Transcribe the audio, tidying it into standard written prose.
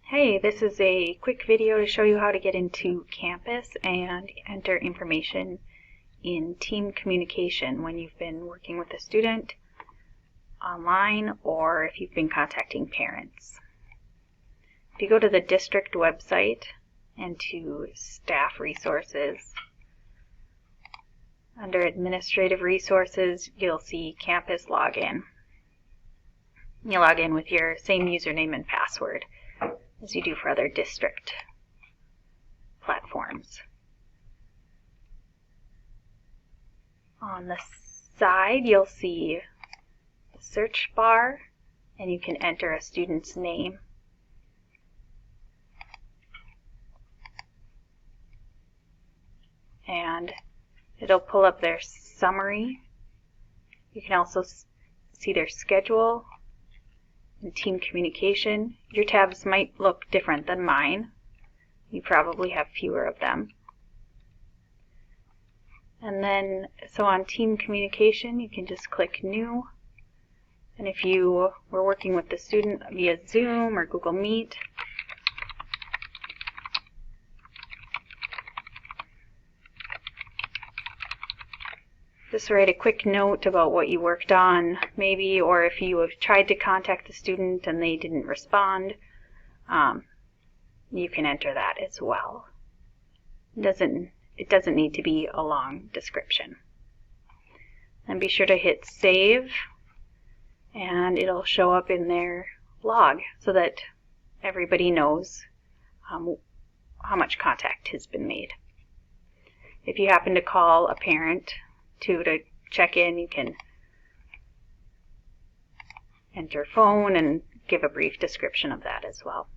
Hey, this is a quick video to show you how to get into Campus and enter information in team communication when you've been working with a student online or if you've been contacting parents. If you go to the district website and to staff resources, under administrative resources you'll see Campus login. You log in with your same username and password as you do for other district platforms. On the side you'll see the search bar and you can enter a student's name. And it'll pull up their summary. You can also see their schedule and team communication. Your tabs might look different than mine. You probably have fewer of them. And then, so on team communication, you can just click New. And if you were working with the student via Zoom or Google Meet, just write a quick note about what you worked on, maybe, or if you have tried to contact the student and they didn't respond, you can enter that as well. It doesn't need to be a long description. And be sure to hit Save, and it'll show up in their log so that everybody knows how much contact has been made. If you happen to call a parent to check in, you can enter phone and give a brief description of that as well.